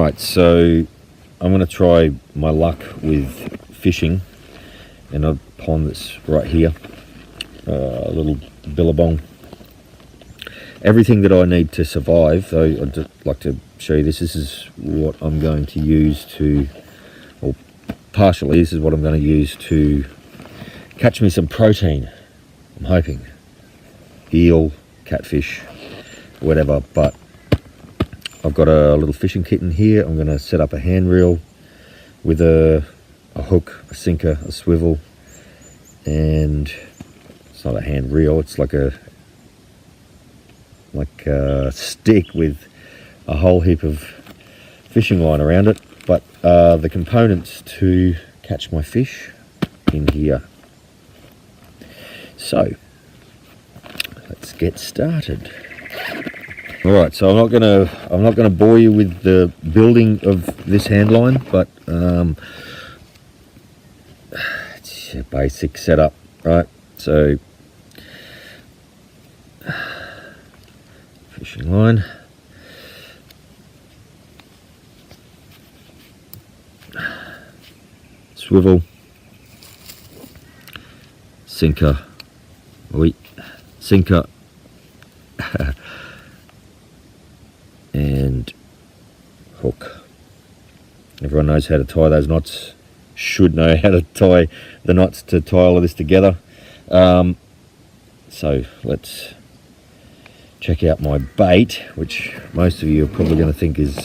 Alright, so I'm going to try my luck with fishing in a pond that's right here, a little billabong. Everything that I need to survive, though, I'd just like to show you this. This is what I'm going to use to, or partially this is what I'm going to use to catch me some protein, I'm hoping. Eel, catfish, whatever, but I've got a little fishing kit in here. I'm going to set up a hand reel with a hook, a sinker, a swivel, and it's not a hand reel, it's like a stick with a whole heap of fishing line around it, but the components to catch my fish in here. So let's get started. All right, so I'm not gonna bore you with the building of this hand line, but it's a basic setup, right? So fishing line, swivel, sinker, sinker, and hook. Everyone knows how to tie those knots, should know how to tie the knots to tie all of this together. So let's check out my bait, which most of you are probably going to think is,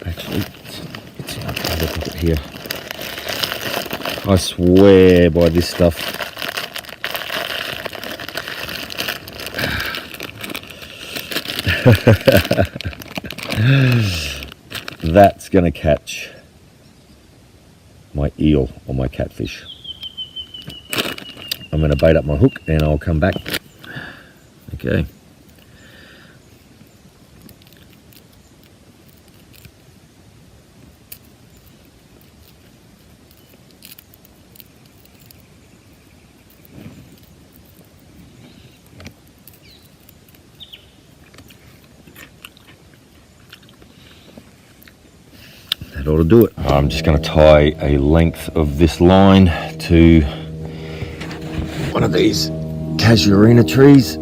actually it's in my other pocket here. I swear by this stuff. That's going to catch my eel or my catfish. I'm going to bait up my hook and I'll come back. Okay. That ought to do it. I'm just going to tie a length of this line to one of these casuarina trees,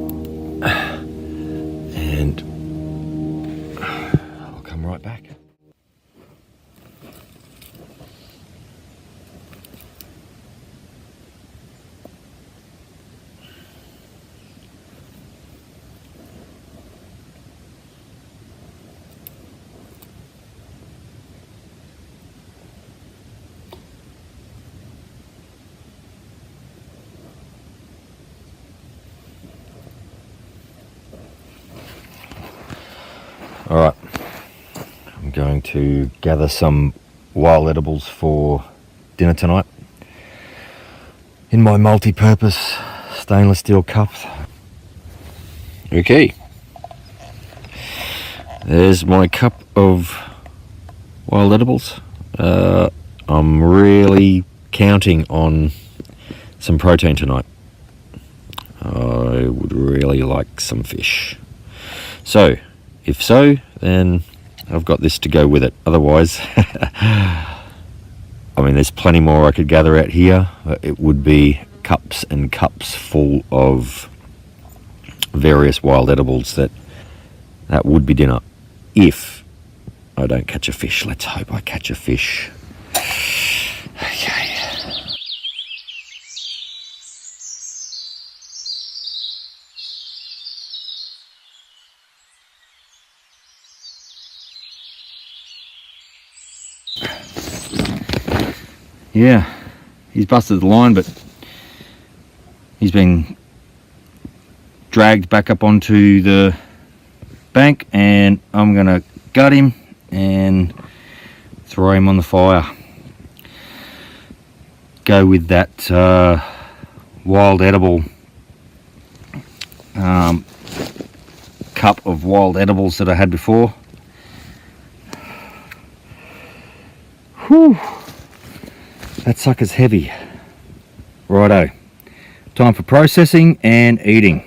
and I'll come right back. All right, I'm going to gather some wild edibles for dinner tonight in my multi-purpose stainless steel cups. Okay, there's my cup of wild edibles. I'm really counting on some protein tonight. I would really like some fish. So, if so, then I've got this to go with it. Otherwise, I mean, there's plenty more I could gather out here. It would be cups and cups full of various wild edibles. That would be dinner. If I don't catch a fish. Let's hope I catch a fish. Okay. Yeah, he's busted the line, but he's been dragged back up onto the bank, and I'm gonna gut him and throw him on the fire. Go with that wild edible cup of wild edibles that I had before. Whew. That sucker's heavy. Righto. Time for processing and eating.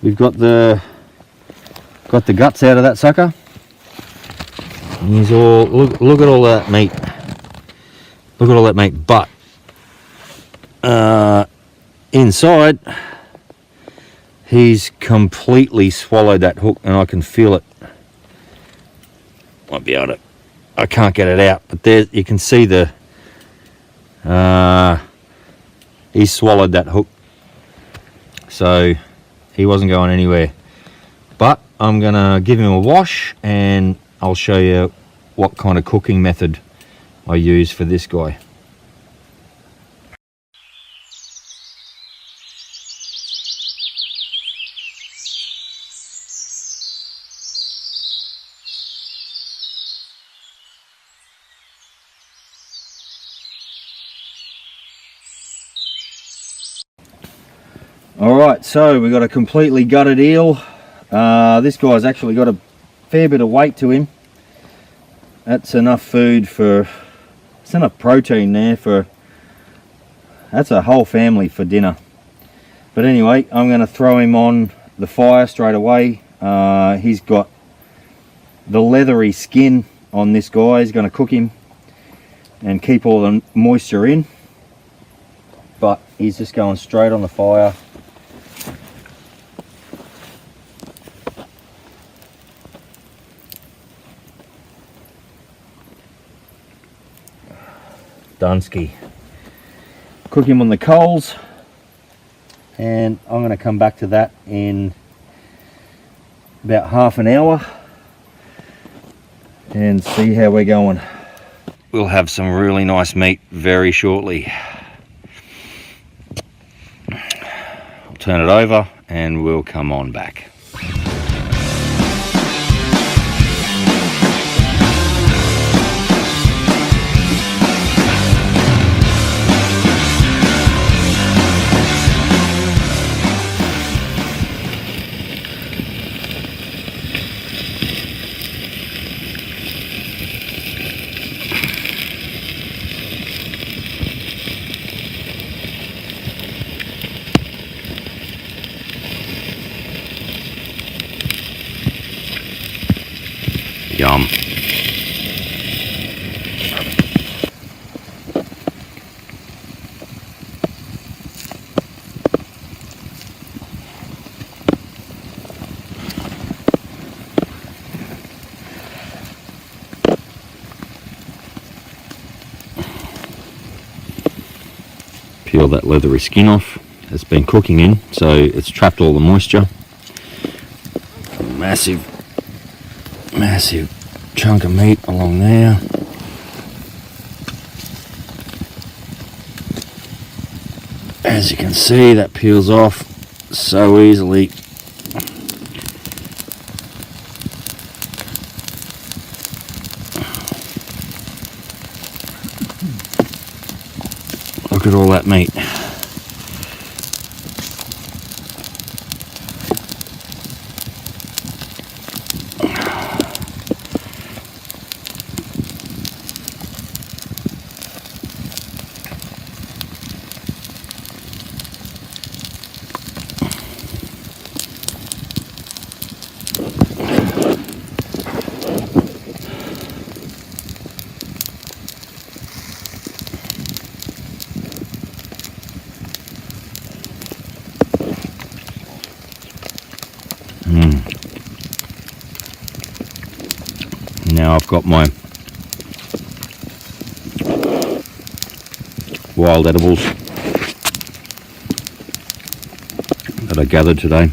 we've got the guts out of that sucker. And he's all look at all that meat. Look at all that meat, but inside he's completely swallowed that hook, and I can feel it. Might be able to, I can't get it out, but there you can see the he swallowed that hook, so he wasn't going anywhere. But I'm gonna give him a wash, and I'll show you what kind of cooking method I use for this guy. Alright, so we've got a completely gutted eel. This guy's actually got a fair bit of weight to him. That's enough food for, it's enough protein there for, that's a whole family for dinner. But anyway, I'm going to throw him on the fire straight away. He's got the leathery skin on this guy. He's going to cook him and keep all the moisture in. But he's just going straight on the fire. Dunsky. Cook him on the coals, and I'm going to come back to that in about half an hour and see how we're going. We'll have some really nice meat very shortly. I'll turn it over and we'll come on back. Yum. Peel that leathery skin off. It's been cooking in, so it's trapped all the moisture. Massive chunk of meat along there. As you can see, that peels off so easily. Look at all that meat. Now I've got my wild edibles that I gathered today.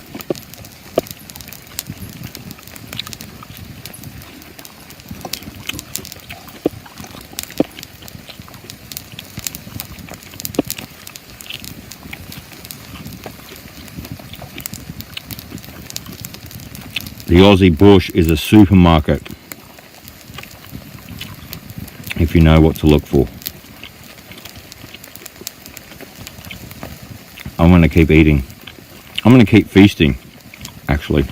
The Aussie bush is a supermarket, if you know what to look for. I'm going to keep eating. I'm going to keep feasting, actually.